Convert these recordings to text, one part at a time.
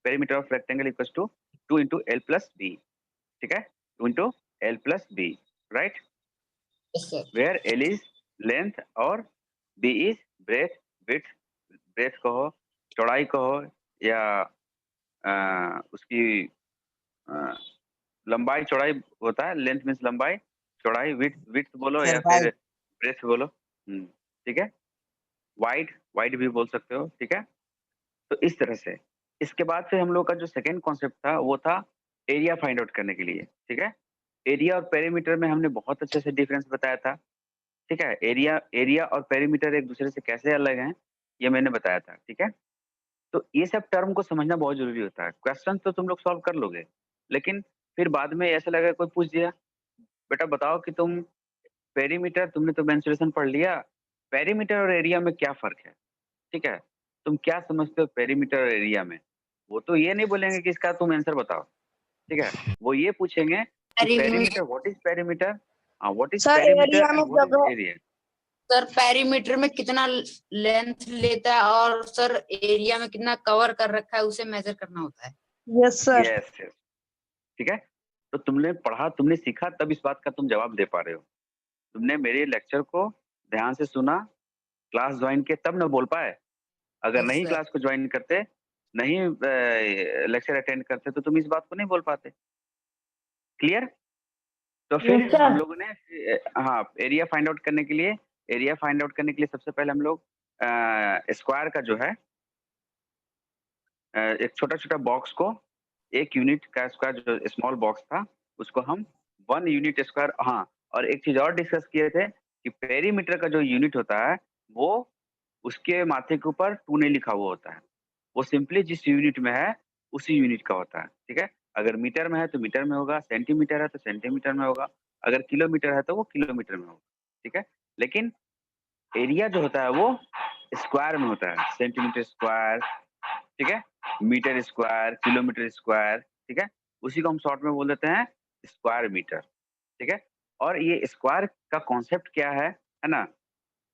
Perimeter of rectangle equals to 2 into L plus B, ठीक है, 2 into L plus B, right, where L is length और B is breadth, width, breadth कहो, चौड़ाई कहो, या उसकी लंबाई चौड़ाई होता है, लेंथ मीन्स लंबाई, चौड़ाई विड्थ बोलो या फिर ब्रेथ बोलो, ठीक है, वाइड भी बोल सकते हो, ठीक है। तो इस तरह से इसके बाद फिर हम लोग का जो सेकंड कॉन्सेप्ट था वो था एरिया फाइंड आउट करने के लिए, ठीक है। एरिया और पेरीमीटर में हमने बहुत अच्छे से डिफरेंस बताया था, ठीक है। एरिया और पेरीमीटर एक दूसरे से कैसे अलग हैं ये मैंने बताया था, ठीक है। तो ये सब टर्म को समझना बहुत जरूरी होता है। क्वेश्चन तो तुम लोग सॉल्व कर लोगे, लेकिन फिर बाद में ऐसा लगा कोई पूछ दिया, बेटा बताओ कि तुम पेरीमीटर, तुमने तो मेंसुरेशन पढ़ लिया, पेरीमीटर और एरिया में क्या फर्क है, ठीक है, तुम क्या समझते हो पेरीमीटर और एरिया में। वो तो ये नहीं बोलेंगे कि इसका तुम आंसर बताओ, ठीक है, वो ये पूछेंगे कि perimeter, what is perimeter, what is perimeter and what is area. Sir perimeter में कितना लेंथ लेता है और सर एरिया में कितना कवर कर रखा है उसे मेजर करना होता है। Yes sir. यस, ठीक है। तो तुमने पढ़ा, तुमने सीखा, तब इस बात का तुम जवाब दे पा रहे हो। तुमने मेरे लेक्चर को ध्यान से सुना, क्लास ज्वाइन किए, तब न बोल पाए। अगर नहीं क्लास को ज्वाइन करते, नहीं लेक्चर अटेंड करते, तो तुम इस बात को नहीं बोल पाते। क्लियर? तो फिर हम लोगों ने हाँ, एरिया फाइंड आउट करने के लिए, सबसे पहले हम लोग स्क्वायर का जो है एक छोटा छोटा बॉक्स को, एक यूनिट का स्क्वायर जो स्मॉल बॉक्स था उसको हम 1 यूनिट स्क्वायर, हाँ, और एक चीज और डिस्कस किए थे कि पेरीमीटर का जो यूनिट होता है वो उसके माथे के ऊपर 2 नहीं लिखा हुआ होता है, वो सिंपली जिस यूनिट में है उसी यूनिट का होता है, ठीक है। अगर मीटर में है तो मीटर में होगा, सेंटीमीटर है तो सेंटीमीटर में होगा, अगर किलोमीटर है तो वो किलोमीटर में होगा, ठीक है। लेकिन एरिया जो होता है वो स्क्वायर में होता है, सेंटीमीटर स्क्वायर, ठीक है, मीटर स्क्वायर, किलोमीटर स्क्वायर, ठीक है, उसी को हम शॉर्ट में बोल देते हैं स्क्वायर मीटर, ठीक है। और ये स्क्वायर का कॉन्सेप्ट क्या है ना,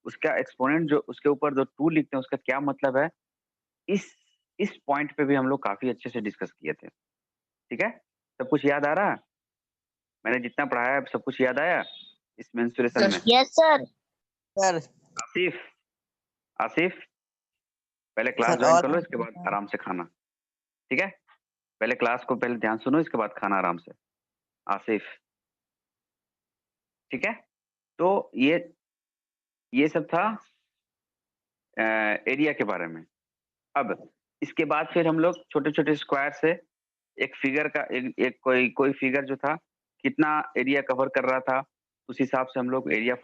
उसका एक्सपोनेंट जो उसके ऊपर जो 2 लिखते हैं उसका क्या मतलब है, इस पॉइंट पे भी हम लोग काफी अच्छे से डिस्कस किए थे, ठीक है। सब कुछ याद आ रहा है? मैंने जितना पढ़ाया है सब कुछ याद आया इस मेंसुरेशन में? Yes sir. Sir Asif, Asif पहले क्लास ज्वाइन कर लो, इसके बाद आराम से खाना, ठीक है। पहले क्लास को पहले ध्यान सुनो, इसके बाद खाना आराम से। आसिफ, ठीक है। तो ये सब था एरिया के बारे में। अब इसके बाद फिर हम लोग छोटे छोटे स्क्वायर से एक फिगर का एक कोई फिगर जो था कितना एरिया कवर कर रहा था, उस हिसाब से हम लोग एरिया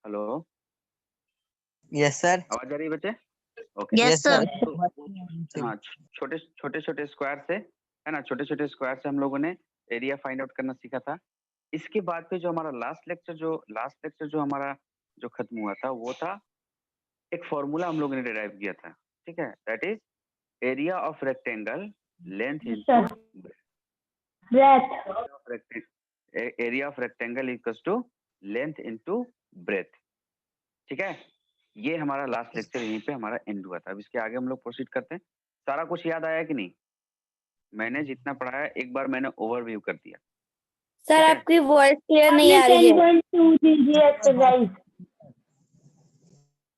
हेलो, यस सर। आवाज आ रही है बच्चे? Okay, yes sir. हाँ, छोटे छोटे स्क्वायर से, है ना, छोटे छोटे स्क्वायर से हम लोगों ने एरिया फाइंड आउट करना सीखा था। इसके बाद पे जो हमारा लास्ट लेक्चर जो हमारा जो खत्म हुआ था वो था एक फॉर्मूला हम लोगों ने डिराइव किया था, ठीक है, that is area of rectangle length into breadth, area of rectangle equals to length into breadth, ठीक है। ये हमारा लास्ट लेक्चर यहीं पे हमारा एंड हुआ था। अब इसके आगे हम लोग प्रोसीड करते हैं। सारा कुछ याद आया कि नहीं? मैंने जितना पढ़ाया एक बार मैंने ओवरव्यू कर दिया। सर आपकी वॉइस क्लियर नहीं आ रही है।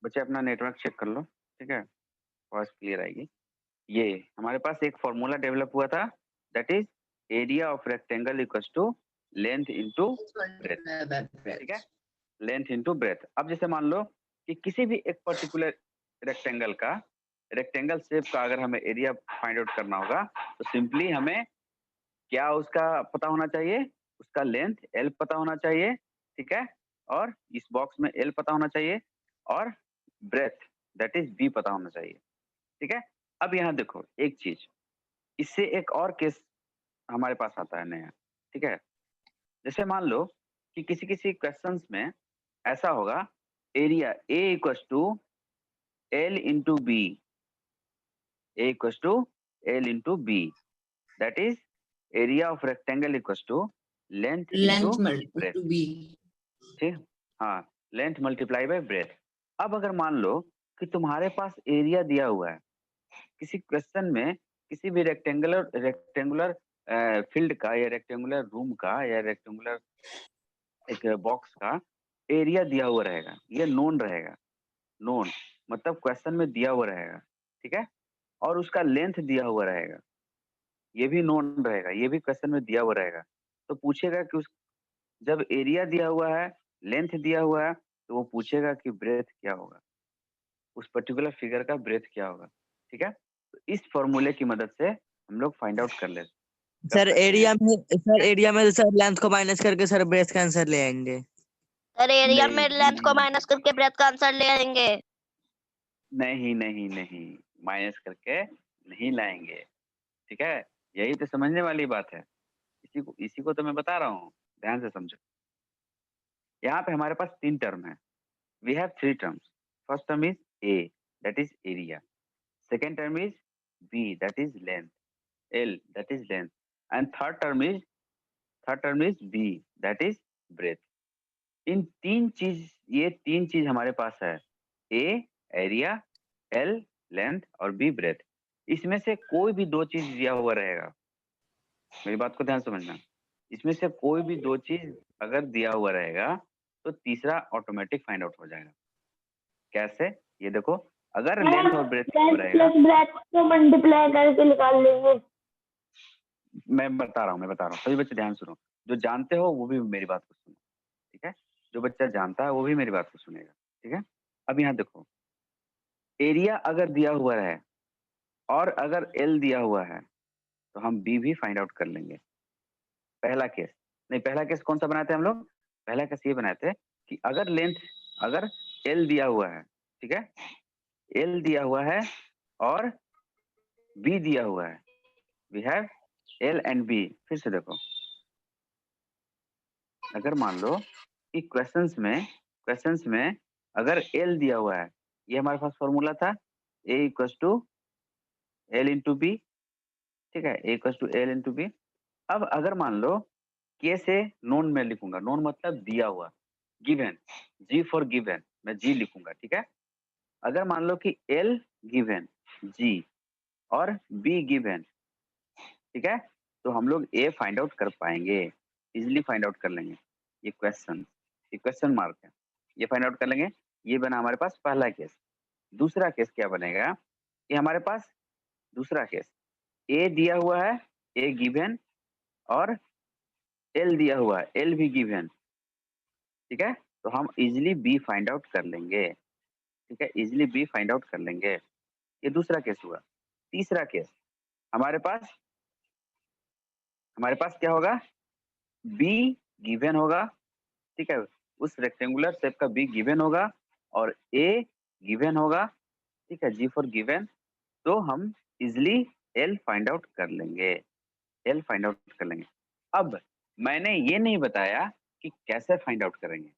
बच्चे अपना नेटवर्क चेक कर लो, ठीक है, वॉइस क्लियर आएगी। ये हमारे पास एक फॉर्मूला डेवलप हुआ था, that is area of rectangle equals to length into breadth, ठीक है, लेंथ इनटू ब्रेथ। अब जैसे मान लो कि किसी भी एक पर्टिकुलर रेक्टेंगल शेप का अगर हमें एरिया फाइंड आउट करना होगा तो सिंपली हमें क्या उसका पता होना चाहिए, उसका लेंथ एल पता होना चाहिए, ठीक है, और इस बॉक्स में एल पता होना चाहिए और ब्रेथ दैट इज बी पता होना चाहिए, ठीक है। अब यहाँ देखो एक चीज, इससे एक और केस हमारे पास आता है नया, ठीक है। जैसे मान लो कि किसी किसी क्वेश्चंस में ऐसा होगा area A equals to L into B, A equals to L into B. That is area of rectangle equals to length into breadth. To B. ठीक, हाँ, लेंथ मल्टीप्लाई बाय ब्रेथ। अब अगर मान लो कि तुम्हारे पास एरिया दिया हुआ है, किसी क्वेश्चन में किसी भी रेक्टेंगुलर फील्ड का या रेक्टेंगुलर रूम का या रेक्टेंगुलर एक बॉक्स का एरिया दिया हुआ रहेगा, ये नोन रहेगा। नोन मतलब क्वेश्चन में दिया हुआ रहेगा, ठीक है, और उसका लेंथ दिया हुआ रहेगा, ये भी नोन रहेगा, ये भी क्वेश्चन में दिया हुआ रहेगा। तो पूछेगा कि उस जब एरिया दिया हुआ है, लेंथ दिया हुआ है, तो वो पूछेगा कि ब्रेथ क्या होगा, उस पर्टिकुलर फिगर का ब्रेथ क्या होगा, ठीक है। तो इस फॉर्मूले की मदद से हम लोग फाइंड आउट कर लेते सर एरिया में सर लेंथ को माइनस करके सर ब्रेथ का आंसर ले आएंगे। सर एरिया नहीं, में लेंथ को माइनस करके ब्रेथ का आंसर ले आएंगे। नहीं नहीं नहीं, माइनस करके नहीं लाएंगे, ठीक है। यही तो समझने वाली बात है, इसी को तो मैं बता रहा हूँ, ध्यान से समझो। यहाँ पे हमारे पास 3 टर्म है, we have 3 terms. First term is A, that is area. Second term is B, that is length, L, that is length, and third term is B, that is breadth. इन ये तीन चीज हमारे पास है, ए एरिया, एल लेंथ और B breadth. इसमें से कोई भी 2 चीज दिया हुआ रहेगा, मेरी बात को ध्यान से समझना। इसमें से कोई भी 2 चीज अगर दिया हुआ रहेगा तो तीसरा ऑटोमेटिक फाइंड आउट हो जाएगा। कैसे, ये देखो, अगर लेंथ और ब्रेथ दिया हुआ रहेगा, ब्रेथ को मल्टीप्लाई करके निकाल लेंगे। मैं बता रहा हूँ, सभी बच्चे ध्यान सुनो, जो जानते हो वो भी मेरी बात को सुनो, ठीक है। जो बच्चा जानता है वो भी मेरी बात को सुनेगा, ठीक है। अब यहाँ देखो, एरिया अगर दिया हुआ है और अगर एल दिया हुआ है तो हम बी भी फाइंड आउट कर लेंगे। पहला केस कौन सा बनाए थे हम लोग? पहला केस ये बनाए थे कि अगर एल दिया हुआ है, ठीक है, एल दिया हुआ है और बी दिया हुआ है, we have L and B. फिर से देखो, अगर मान लो कि क्वेश्चंस में अगर एल दिया हुआ है, ये हमारे पास फॉर्मूला था A equals to L into B, ठीक है, A equals to L into B. अब अगर मान लो के से नोन में लिखूंगा, नोन मतलब दिया हुआ, गिवन, जी फॉर गिवन, मैं जी लिखूंगा, ठीक है। अगर मान लो कि एल गिवन, जी और बी गिवन, ठीक है, तो हम लोग ए फाइंड आउट कर पाएंगे, इजिली फाइंड आउट कर लेंगे। ये क्वेश्चन मार्क है, ये फाइंड आउट कर लेंगे। ये बना हमारे पास पहला केस। दूसरा केस क्या बनेगा, ये हमारे पास दूसरा केस, ए दिया हुआ है, ए गिवन, और एल दिया हुआ है, एल भी गिवन, ठीक है, तो हम इजिली बी फाइंड आउट कर लेंगे, ठीक है, इजिली बी फाइंड आउट कर लेंगे। ये दूसरा केस हुआ। तीसरा केस हमारे पास क्या होगा, बी गिवन होगा, ठीक है, उस रेक्टेंगुलर शेप का बी गिवन होगा और ए गिवन होगा, ठीक है, जी फॉर गिवन। तो हम इजिली एल फाइंड आउट कर लेंगे, अब मैंने ये नहीं बताया कि कैसे फाइंड आउट करेंगे,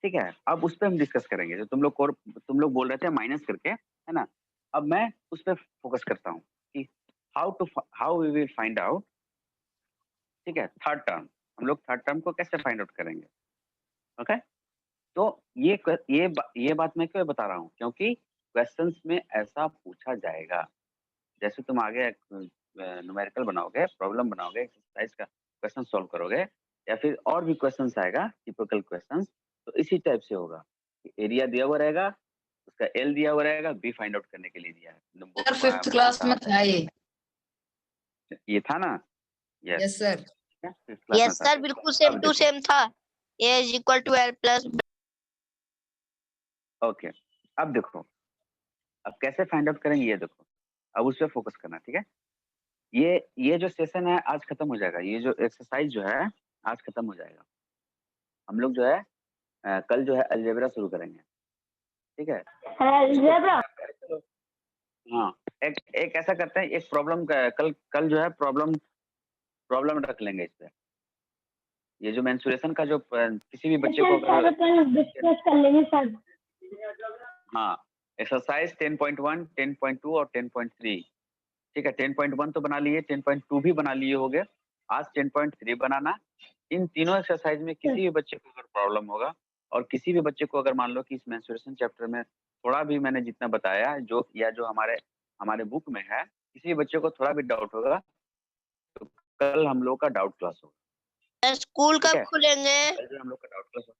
ठीक है, अब उस पर हम डिस्कस करेंगे। जो तुम लोग बोल रहे थे माइनस करके, है ना, अब मैं उस पर फोकस करता हूँ कि how we will find out, ठीक है, थर्ड टर्म, हम लोग थर्ड टर्म को कैसे फाइंड आउट करेंगे, ओके। तो ये बात मैं क्यों बता रहा हूँ, क्योंकि क्वेश्चंस में ऐसा पूछा जाएगा। जैसे तुम आगे न्यूमेरिकल बनाओगे, प्रॉब्लम बनाओगे, एक्सरसाइज का क्वेश्चन सॉल्व करोगे, या फिर और भी क्वेश्चंस आएगा, टिपिकल क्वेश्चंस, तो इसी टाइप से होगा। एरिया दिया हुआ रहेगा, उसका एल दिया हुआ रहेगा, बी फाइंड आउट करने के लिए दिया है। सर 5th क्लास में था ये था ना? Yes sir. यस सर, बिल्कुल सेम टू सेम था। A is equal to L plus. Okay, अब देखो, अब कैसे फाइंड आउट करेंगे ये देखो, अब उस पर फोकस करना, ठीक है। ये जो सेशन है आज खत्म हो जाएगा, ये जो एक्सरसाइज जो है आज खत्म हो जाएगा। हम लोग जो है कल जो है अलजेब्रा शुरू करेंगे, ठीक है। अलजेब्रा, हाँ, एक ऐसा करते हैं, एक प्रॉब्लम कल जो है प्रॉब्लम रख लेंगे इस पे। ये जो मेंसुरेशन का जो किसी भी बच्चे को डिस्कस कर लेंगे सर। हाँ, एक्सरसाइज 10.1, 10.2 और 10.3। ठीक है, 10.1 तो बना लिए, 10.2 भी बना लिए हो गए। आज 10.3 बनाना। इन तीनों एक्सरसाइज में किसी भी बच्चे को अगर प्रॉब्लम होगा और किसी भी बच्चे को अगर मान लो कि इस मेंस्ट्रुएशन चैप्टर में थोड़ा भी मैंने जितना बताया जो या जो हमारे बुक में है, किसी भी बच्चे को थोड़ा भी डाउट होगा तो कल हम लोग का डाउट क्लास होगा। स्कूल ठीक कब है, खुलेंगे? कल जो हम लोग का डाउट क्लास होगा।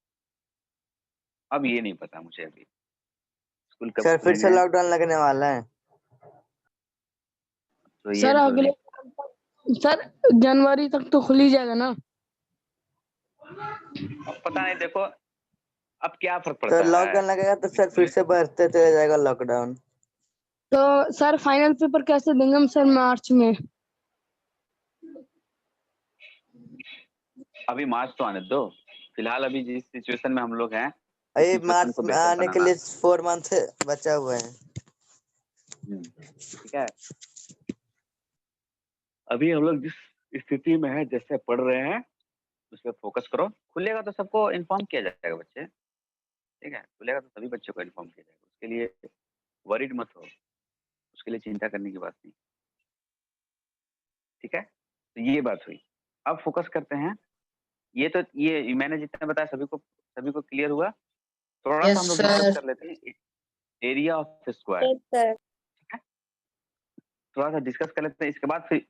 अब ये नहीं पता मुझे अभी स्कूल कब सर फिर से खुलेंगे, लॉकडाउन लगने वाला है। तो ये सर तो अगले सर जनवरी तक तो खुल ही जाएगा ना। अब पता नहीं, देखो अब क्या फर्क सर पड़ता है। लॉकडाउन लगेगा तो सर फिर से बढ़ते चले जाएगा लॉकडाउन। तो सर फाइनल पेपर कैसे देंगे हम सर मार्च में? अभी मार्च तो आने दो, फिलहाल अभी जिस सिचुएशन में हम लोग हैं उस अरे सिचुएशन मार्च को में बेहतर आने के बनाना। लिए 4 मंथ बचा हुआ है। ठीक है, अभी हम लोग जिस स्थिति में है जैसे पढ़ रहे हैं उस पर फोकस करो। खुलेगा तो सबको इन्फॉर्म किया जाएगा बच्चे। ठीक है, खुलेगा तो सभी बच्चों को इन्फॉर्म किया जाएगा, उसके लिए वरीड मत हो, उसके लिए चिंता करने की बात नहीं। ठीक है, तो ये बात हुई। अब फोकस करते हैं। ये मैंने जितना बताया सभी को क्लियर हुआ। थोड़ा सा यस हम लोग डिस्कस सर। कर लेते हैं एरिया ऑफ स्क्वायर। सर थोड़ा सा डिस्कस कर लेते हैं, इसके बाद फिर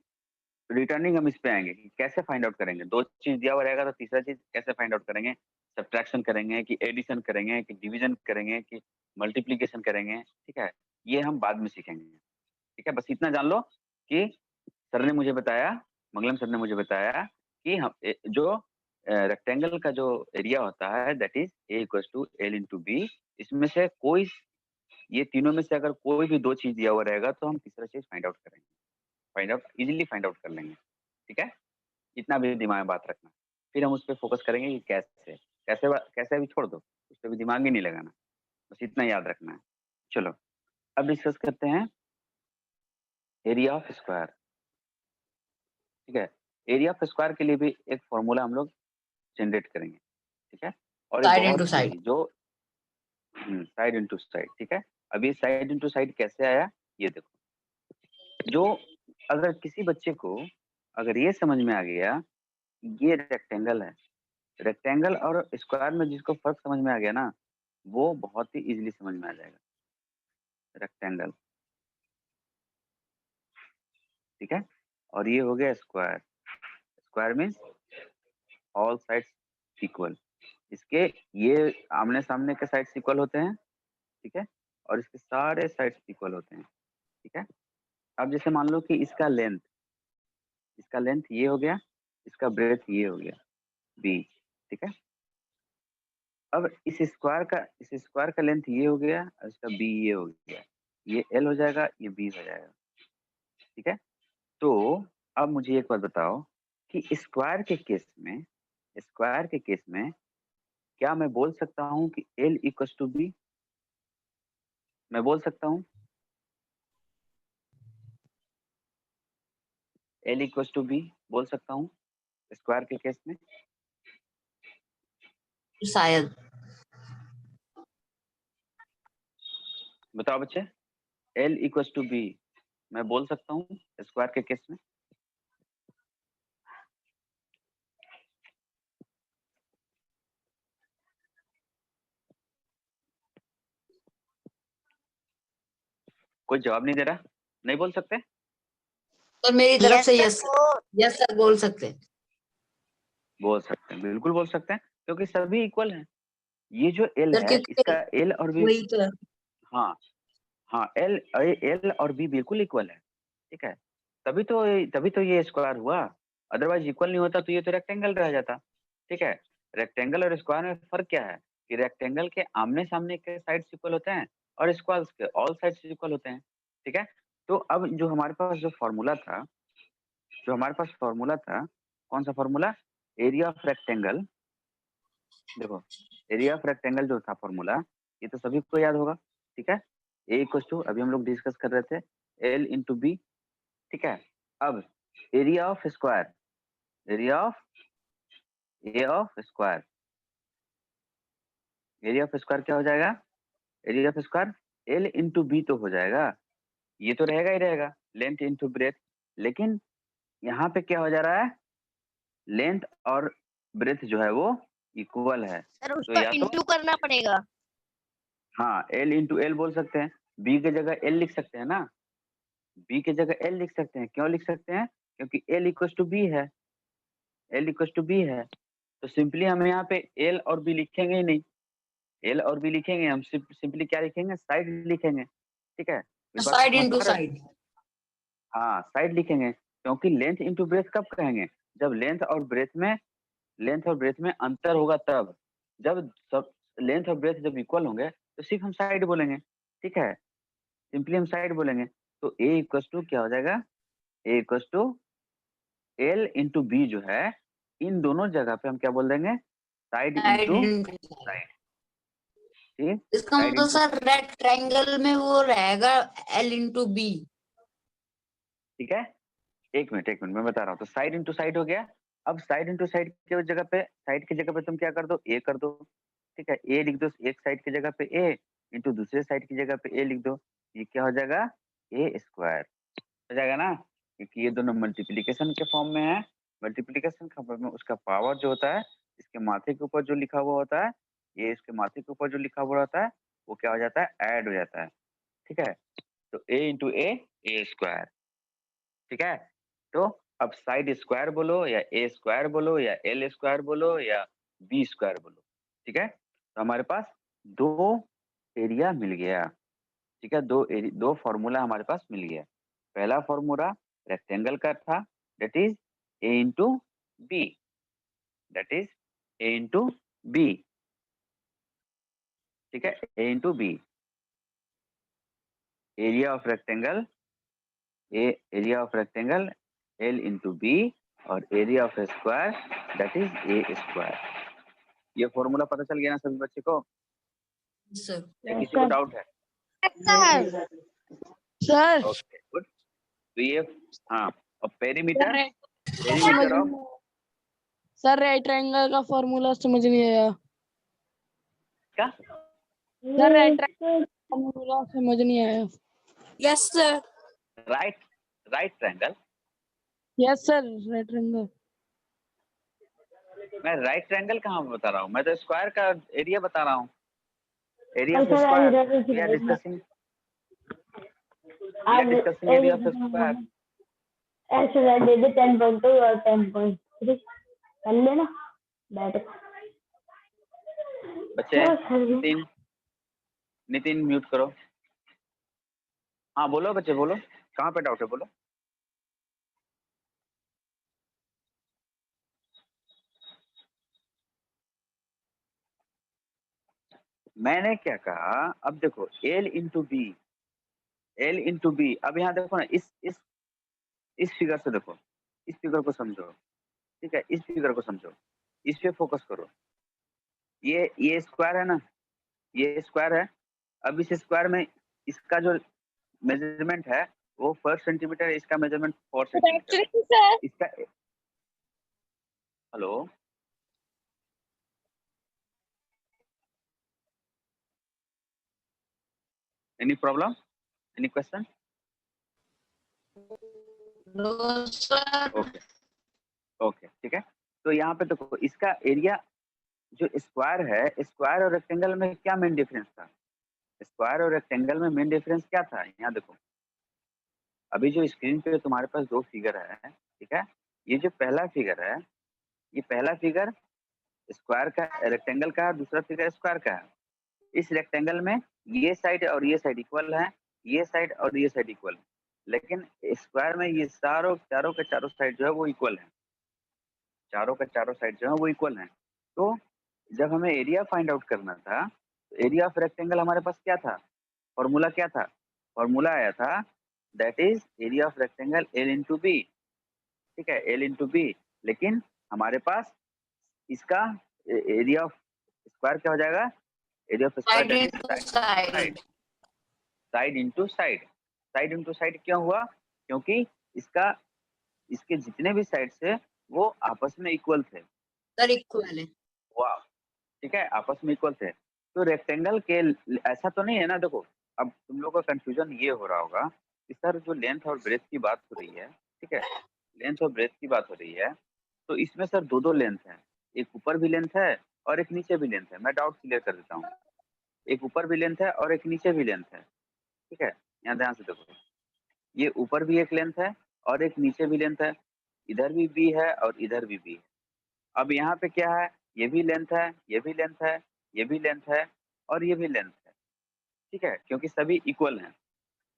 रिटर्निंग हम इस पे आएंगे कि कैसे फाइंड आउट करेंगे। दो चीज दिया हुआ रहेगा तो तीसरा चीज कैसे फाइंड आउट करेंगे। सब्ट्रैक्शन करेंगे कि एडिशन करेंगे कि डिवीजन करेंगे कि मल्टीप्लिकेशन करेंगे। ठीक है, ये हम बाद में सीखेंगे। ठीक है, बस इतना जान लो कि सर ने मुझे बताया, मंगलम सर ने मुझे बताया कि हम जो रेक्टेंगल का जो एरिया होता है that is A equals to L into B. इसमें से कोई ये तीनों में से अगर कोई भी दो चीज दिया हुआ रहेगा तो हम तीसरा चीज फाइंड आउट करेंगे, इजीली फाइंड आउट कर लेंगे। ठीक है, इतना भी दिमाग में बात रखना। फिर हम उस पर फोकस करेंगे कि कैसे अभी छोड़ दो, उस पर भी दिमाग ही नहीं लगाना, बस इतना याद रखना है। चलो अब डिस्कस करते हैं एरिया ऑफ स्क्वायर। ठीक है, एरिया ऑफ स्क्वायर के लिए भी एक फॉर्मूला हम लोग जनरेट करेंगे। ठीक है, और ये साइड बहुत इनटू साइड। इजी जो साइड इनटू साइड। ठीक है, अब ये साइड इनटू साइड कैसे आया ये देखो। जो अगर किसी बच्चे को अगर ये समझ में आ गया ये रेक्टेंगल है, रेक्टेंगल और स्क्वायर में जिसको फर्क समझ में आ गया ना वो बहुत ही इजीली समझ में आ जाएगा। रेक्टेंगल, ठीक है, और ये हो गया square. Square means all sides equal. इसके ये आमने सामने के साइड्स इक्वल होते हैं। ठीक है, और इसके सारे साइड्स इक्वल होते हैं। ठीक है, अब जैसे मान लो कि इसका लेंथ ये हो गया, इसका ब्रेथ ये हो गया बी। ठीक है, अब इस स्क्वायर का लेंथ ये हो गया और इसका बी ये हो गया, ये एल हो जाएगा, ये बी हो जाएगा। ठीक है, तो अब मुझे एक बात बताओ कि स्क्वायर के केस में क्या मैं बोल सकता हूँ कि एल इक्वल्स टू बी? मैं बोल सकता हूँ एल इक्वल्स टू बी, बोल सकता हूँ स्क्वायर के केस में? शायद। बताओ बच्चे, एल इक्वल्स टू बी मैं बोल सकता हूँ स्क्वायर के केस में? कोई जवाब नहीं दे रहा, नहीं बोल सकते? तो मेरी तरफ से यस सर यस सर बोल सकते हैं। बोल सकते हैं, बिल्कुल बोल सकते हैं, क्योंकि सभी इक्वल हैं। ये जो एल सर है क्योंकि इसका एल और बी, वही तो। हाँ हाँ, एल और बी बिल्कुल इक्वल है। ठीक है, तभी तो ये स्क्वायर हुआ, अदरवाइज इक्वल नहीं होता तो ये तो रेक्टेंगल रह जाता। ठीक है, रेक्टेंगल और स्क्वायर में फर्क क्या है कि रेक्टेंगल के आमने सामने के साइड्स इक्वल होते हैं और स्क्वायर के ऑल साइड्स इक्वल होते हैं। ठीक है, तो अब जो हमारे पास फॉर्मूला था, कौन सा फॉर्मूला? Area of rectangle. देखो, एरिया ऑफ रेक्टेंगल जो था फॉर्मूला, ये तो सभी को याद होगा। ठीक है, ए इक्वल्स टू, अभी हम लोग डिस्कस कर रहे थे, एल इंटू बी। ठीक है, अब area of square, area of square, area of square क्या हो जाएगा? Area of square L into B तो हो जाएगा, ये तो रहेगा ही रहेगा, लेंथ इंटू ब्रेथ। लेकिन यहाँ पे क्या हो जा रहा है, लेंथ और ब्रेथ जो है वो इक्वल है, सर तो उसको या तो इंटू करना पड़ेगा। हाँ एल इंटू एल बोल सकते हैं, बी की जगह एल लिख सकते हैं ना, बी की जगह एल लिख सकते हैं। क्यों लिख सकते हैं, क्योंकि एल इक्वल टू बी है, एल इक्वल टू बी है। तो सिंपली हम यहाँ पे एल और बी लिखेंगे ही नहीं, एल और बी लिखेंगे हम सिंपली क्या लिखेंगे, साइड लिखेंगे। ठीक है, इस बात को साइड समझ इंटू पा रहे हो? साइड। हाँ साइड लिखेंगे, क्योंकि लेंथ इंटू ब्रेथ कब कहेंगे, जब लेंथ और ब्रेथ में अंतर होगा तब, जब सब लेंथ और ब्रेथ जब इक्वल होंगे तो सिर्फ हम साइड बोलेंगे। ठीक है, सिंपली हम साइड बोलेंगे। तो ए इक्वल टू क्या हो जाएगा, A equal to L into B जो है, इन दोनों जगह पे हम क्या बोल देंगे, side side into into side. ठीक, इसका साइड मतलब इंटू, सर रेक्टेंगल में वो रहेगा एल इंटू बी। ठीक है, एक मिनट मैं बता रहा हूँ। तो साइड इंटू साइड हो गया। अब साइड इंटू साइड की जगह पे, साइड की जगह पे तुम क्या कर दो, ए कर दो। ठीक है, ए लिख दो, एक साइड की जगह पे ए इंटू दूसरे साइड की जगह पे ए लिख दो, ये क्या हो जाएगा, ए स्क्वायर हो जाएगा ना, क्योंकि ये दोनों मल्टीप्लीकेशन के फॉर्म में है। मल्टीप्लीकेशन के फॉर्म में उसका पावर जो होता है, इसके माथे के ऊपर जो लिखा हुआ होता है, ये इसके माथे के ऊपर जो लिखा हुआ होता है, वो क्या हो जाता है, ऐड हो जाता है। ठीक है, तो ए इंटू ए स्क्वायर। ठीक है, तो अब साइड स्क्वायर बोलो या ए स्क्वायर बोलो या एल स्क्वायर बोलो या बी स्क्वायर बोलो। ठीक है, तो हमारे पास दो एरिया मिल गया। ठीक है, दो फॉर्मूला हमारे पास मिल गया। पहला फॉर्मूला रेक्टेंगल का था, that is A into B, that is A into B. ठीक है, A into B, area of rectangle, area of rectangle L into B, और area of square that is A square. ये formula पता चल गया ना सभी बच्चे को, सर या किसी को डाउट है? Sir okay good. तो ये, हाँ, और सर पेरीमीटर, समझ पेरीमीटर ऑफ, नहीं सर राइट ट्रायंगल का फॉर्मूला समझ नहीं आया। क्या, सर राइट ट्रायंगल फॉर्मूला समझ नहीं आया। Yes sir. Right, right triangle, yes sir right triangle. मैं राइट ट्रायंगल कहाँ बता रहा हूँ, मैं तो स्क्वायर का एरिया बता रहा हूँ, area of square. We are discussing area of square. ऐसे दे दे 10.2 और 10.3 कर लेना बैठ। बच्चे नितिन, नितिन म्यूट करो। हाँ बोलो बच्चे बोलो, कहाँ पे डाउट है बोलो। मैंने क्या कहा, अब देखो L into B, L into B. अब यहाँ देखो ना, इस फिगर से देखो, इस फिगर को समझो। ठीक है, इस फिगर को समझो, इस पे फोकस करो। ये स्क्वायर है ना, ये स्क्वायर है। अब इस स्क्वायर में इसका जो मेजरमेंट है वो 4 सेंटीमीटर है, इसका मेजरमेंट 4 सेंटीमीटर है। सर इसका, hello, any problem, any question? No sir. Okay, okay ठीक है। तो यहाँ पे देखो इसका एरिया जो स्क्वायर है, स्क्वायर और रेक्टेंगल में क्या मेन डिफरेंस था, स्क्वायर और रेक्टेंगल में मेन डिफरेंस क्या था, यहाँ देखो। अभी जो स्क्रीन पे तुम्हारे पास दो फिगर है, ठीक है, ये जो पहला फिगर है, ये पहला फिगर स्क्वायर का, रेक्टेंगल का, दूसरा फिगर स्क्वायर का है। इस रेक्टेंगल में ये साइड और ये साइड इक्वल है, ये साइड और ये साइड इक्वल है, लेकिन स्क्वायर में ये चारों चारों के चारों साइड जो है वो इक्वल है, चारों के चारों साइड जो है वो इक्वल है। तो जब हमें एरिया फाइंड आउट करना था, तो एरिया ऑफ रेक्टेंगल हमारे पास क्या था, फॉर्मूला क्या था, फॉर्मूला आया था that is area of rectangle L into B. ठीक है, एल इंटू बी। लेकिन हमारे पास इसका एरिया ऑफ स्क्वायर क्या हो जाएगा, area of square side that is into side, side. Side into side. Side into side क्यों हुआ, क्योंकि इसका, इसके जितने भी साइड थे वो आपस में इक्वल थे। सर इक्वल है। वाह, ठीक है, आपस में इक्वल थे। तो रेक्टेंगल के ऐसा तो नहीं है ना, देखो अब तुम लोग का कंफ्यूजन ये हो रहा होगा कि सर जो लेंथ और ब्रेथ की बात हो रही है, ठीक है, लेंथ और ब्रेथ की बात हो रही है, तो इसमें सर दो लेंथ है, एक ऊपर भी लेंथ है और एक नीचे भी लेंथ है। मैं डाउट क्लियर कर देता हूँ, एक ऊपर भी लेंथ है और एक नीचे भी लेंथ है, ठीक है। यहाँ ध्यान से देखो, ये ऊपर भी एक लेंथ है और एक नीचे भी लेंथ है, इधर भी बी है और इधर भी बी है। अब यहाँ पे क्या है, ये भी लेंथ है, ये भी लेंथ है, ये भी लेंथ है और ये भी लेंथ है, ठीक है, क्योंकि सभी इक्वल हैं।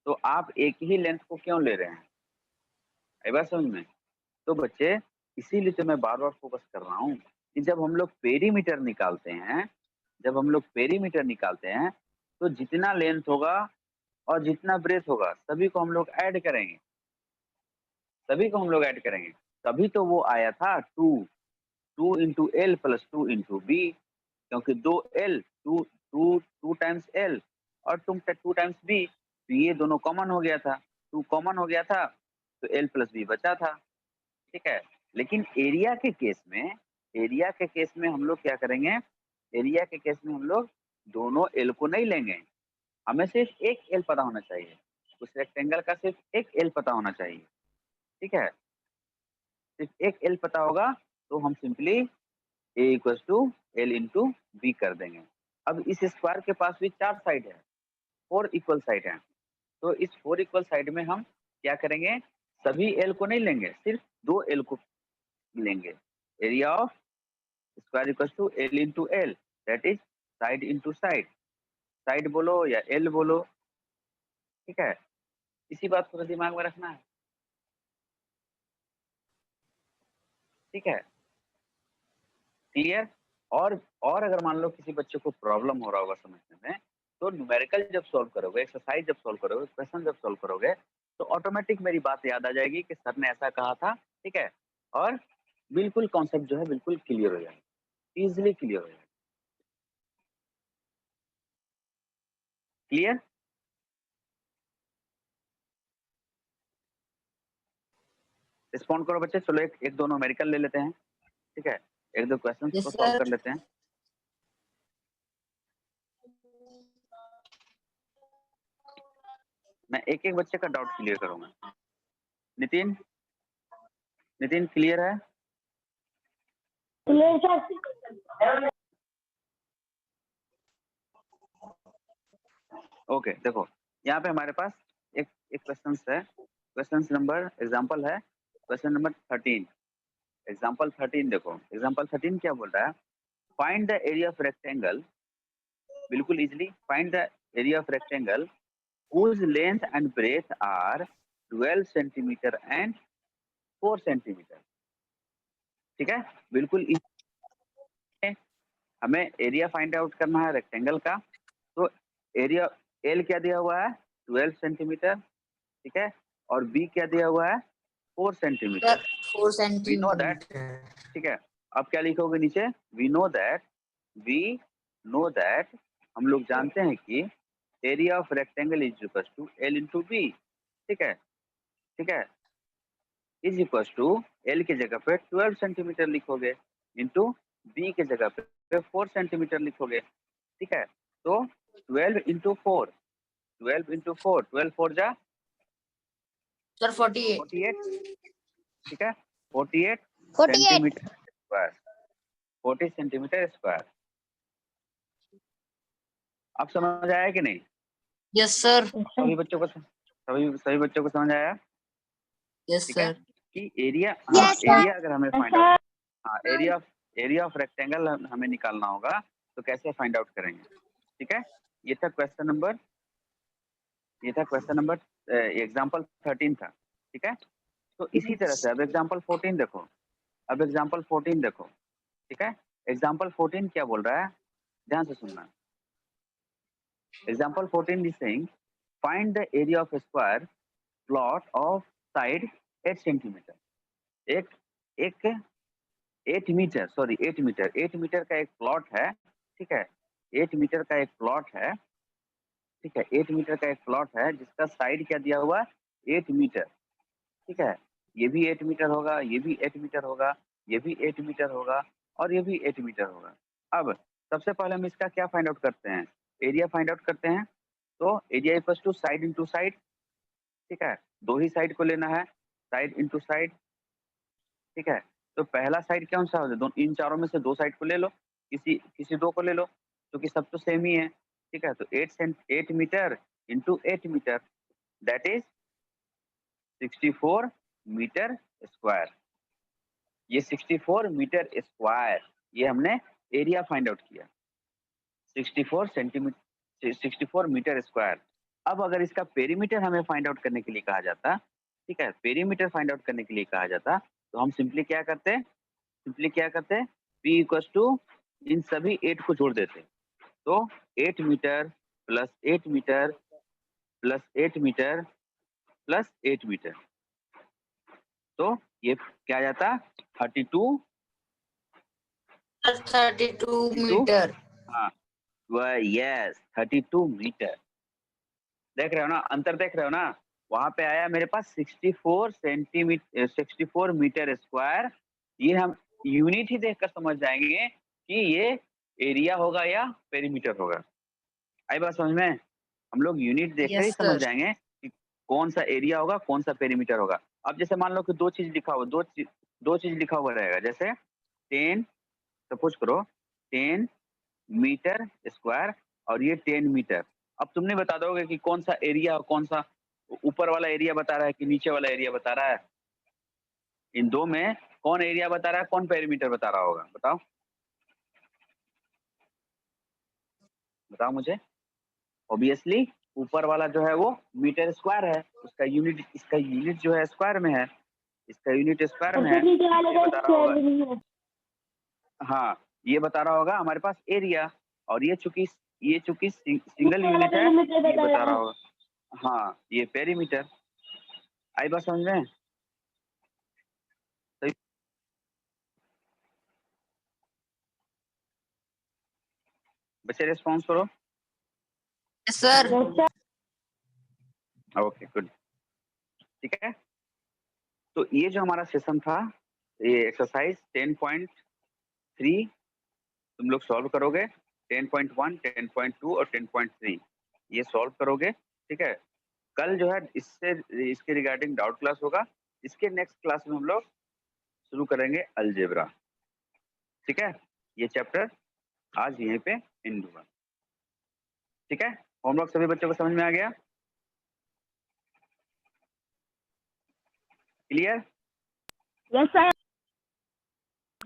तो आप एक ही लेंथ को क्यों ले रहे हैं, आई बात समझ में? तो बच्चे इसीलिए तो मैं बार बार फोकस कर रहा हूँ कि जब हम लोग पेरीमीटर निकालते हैं, जब हम लोग पेरीमीटर निकालते हैं, तो जितना लेंथ होगा और जितना ब्रेथ होगा सभी को हम लोग ऐड करेंगे, सभी को हम लोग ऐड करेंगे। तभी तो वो आया था 2 into L plus 2 into B, क्योंकि 2L 2 टाइम्स एल और तुम 2 टाइम्स बी, तो ये दोनों कॉमन हो गया था, 2 कॉमन हो गया था, तो एल प्लस बी बचा था, ठीक है। लेकिन एरिया के केस में, एरिया के केस में हम लोग क्या करेंगे, एरिया के केस में हम लोग दोनों एल को नहीं लेंगे, हमें सिर्फ एक एल पता होना चाहिए, उस रेक्टेंगल का सिर्फ एक एल पता होना चाहिए, ठीक है। सिर्फ एक एल पता होगा तो हम simply A equal to L into B कर देंगे। अब इस स्क्वायर के पास भी 4 साइड है, 4 इक्वल साइड है, तो इस 4 इक्वल साइड में हम क्या करेंगे, सभी एल को नहीं लेंगे, सिर्फ 2 एल को लेंगे। Area of square equal to L into L, that is side into side, side बोलो या एल बोलो, ठीक है। इसी बात को दिमाग में रखना है, ठीक है, क्लियर। और अगर मान लो किसी बच्चे को प्रॉब्लम हो रहा होगा समझने में, तो न्यूमेरिकल जब सॉल्व करोगे, एक्सरसाइज जब सॉल्व करोगे, क्वेश्चन जब सॉल्व करोगे, तो ऑटोमेटिक मेरी बात याद आ जाएगी कि सर ने ऐसा कहा था, ठीक है, और बिल्कुल कॉन्सेप्ट जो है बिल्कुल क्लियर हो जाएगा, इजिली क्लियर हो जाएगा, क्लियर। रिस्पॉन्ड करो बच्चे, चलो एक दो न्यूमेरिकल ले लेते हैं, ठीक है, एक दो क्वेश्चन यस को सॉल्व सर। कर लेते हैं। मैं एक एक बच्चे का डाउट क्लियर करूंगा। नितिन, नितिन क्लियर है? Clear sir. ओके देखो, यहाँ पे हमारे पास एक एक क्वेश्चन है, क्वेश्चन नंबर एग्जांपल है क्वेश्चन नंबर 13, एग्जांपल 13 देखो, एग्जांपल 13 क्या बोल रहा है, find the area of rectangle, बिल्कुल easily, find the area of rectangle whose length and breadth are 12 centimetre and 4 centimetre, ठीक है, बिल्कुल easy है। हमें एरिया फाइंड आउट करना है रेक्टेंगल का, तो एरिया एल क्या दिया हुआ है 12 सेंटीमीटर, ठीक है, और बी क्या दिया हुआ है 4 centimetre, 4 we know that, centimetre. ठीक है। अब क्या लिखोगे नीचे, वी नो दैट, हम लोग जानते हैं कि area of rectangle is equal to L into B, ठीक है, ठीक है, इज इक्वल टू एल की जगह पे 12 सेंटीमीटर लिखोगे इंटू बी की जगह पे 4 सेंटीमीटर लिखोगे, ठीक है। तो 12 इंटू 4, 12 इंटू 4, 12 4 जा सर 48। 48, ठीक है, 48 48 सेंटीमीटर स्क्वायर, 40 सेंटीमीटर स्क्वायर। अब समझ आया कि नहीं? Yes sir. सभी बच्चों को, सभी बच्चों को समझ आया? यस ठीक है, सर। कि एरिया, हाँ Yes, sir. एरिया अगर हमें फाइंड आउट, हाँ एरिया ऑफ रेक्टेंगल हमें निकालना होगा, तो कैसे फाइंड आउट करेंगे, ठीक है। ये था क्वेश्चन नंबर, एग्जांपल 13 था, ठीक है। तो इसी तरह से अब एग्जांपल 14 देखो, अब एग्जांपल 14 देखो, ठीक है। एग्जांपल 14 क्या बोल रहा है, ध्यान से सुनना। Example 14 is saying find the area of square plot of side 8 centimetre, एक एक 8 मीटर, सॉरी 8 मीटर, 8 मीटर का एक प्लॉट है, ठीक है, 8 मीटर का एक प्लॉट है, ठीक है, 8 मीटर का एक प्लॉट है जिसका साइड क्या दिया हुआ 8 मीटर, ठीक है, ये भी 8 मीटर होगा, ये भी 8 मीटर होगा, ये भी 8 मीटर होगा और ये भी 8 मीटर होगा। अब सबसे पहले हम इसका क्या फाइंड आउट करते हैं, एरिया फाइंड आउट करते हैं, तो area equals to side into side, ठीक है, दो ही साइड को लेना है, साइड इंटू साइड, ठीक है। तो पहला साइड कौन सा हो, इन चारों में से दो साइड को ले लो, किसी दो को ले लो, क्योंकि सब तो सेम ही है, ठीक है। तो 8 metre into 8 metre, that is 64 metre square. ये 64 मीटर स्क्वायर, ये हमने एरिया फाइंड आउट किया, 64 मीटर स्क्वायर। अब अगर इसका पेरीमीटर हमें फाइंड आउट करने के लिए कहा जाता, ठीक है, पेरीमीटर फाइंड आउट करने के लिए कहा जाता, तो हम सिंपली क्या करते, P इक्वल्स टू इन सभी 8 को जोड़ देते, तो 8 metre plus 8 metre plus 8 metre plus 8 metre, तो ये क्या आ जाता, 32 मीटर। हाँ, यस 32 मीटर। देख रहे हो ना, अंतर देख रहे हो ना, वहां पे आया मेरे पास 64 सेंटीमीटर, 64 मीटर स्क्वायर। ये हम यूनिट ही देखकर समझ जाएंगे कि ये एरिया होगा या पेरीमीटर होगा। आई बात समझ में, हम लोग यूनिट देखकर ही यस समझ सर। जाएंगे कि कौन सा एरिया होगा, कौन सा पेरीमीटर होगा। अब जैसे मान लो कि दो चीज लिखा हुआ, दो चीज लिखा हुआ रहेगा, जैसे 10, सपोज करो 10 मीटर स्क्वायर और ये 10 मीटर। अब तुमने बता दोगे कि कौन सा एरिया, कौन सा ऊपर वाला एरिया बता रहा है कि नीचे वाला एरिया बता रहा है, इन दो में कौन एरिया बता रहा है, कौन पेरीमीटर बता रहा होगा, बताओ बताओ मुझे। ऑब्वियसली ऊपर वाला जो है वो मीटर स्क्वायर है, उसका यूनिट, इसका यूनिट जो है स्क्वायर में है, इसका यूनिट स्क्वायर में है, नीचे वाले ये का बता रहा स्क्वायर होगा, नहीं है। हाँ ये बता रहा होगा हमारे पास एरिया, और ये चूंकि सिंगल नीचे वाला यूनिट है, पेरीमीटर ये बता बता रहा रहा है। होगा, हाँ ये पेरीमीटर। आई बात समझ में, सही? बच्चे रिस्पॉन्स करो। Yes sir. जैसा ओके गुड, ठीक है। तो ये जो हमारा सेशन था, ये एक्सरसाइज 10.3 तुम लोग सॉल्व करोगे, 10.1, 10.2 और 10.3 ये सॉल्व करोगे, ठीक है। कल जो है इसके रिगार्डिंग डाउट क्लास होगा, इसके नेक्स्ट क्लास में हम लोग शुरू करेंगे अलजेब्रा, ठीक है। ये चैप्टर आज यहीं पे एंड हुआ, ठीक है। होमवर्क सभी बच्चों को समझ में आ गया, clear? Yes sir.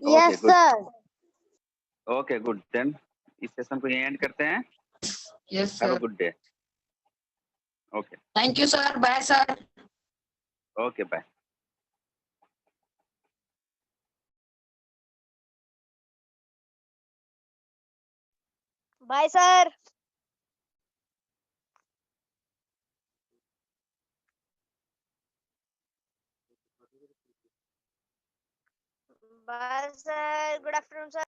Yes sir. Okay good, then इस सेशन को यहीं एंड करते हैं। Yes have a sir. Good day. Okay thank you sir. Bye sir. Okay bye. Bye sir. Bye sir, good afternoon sir.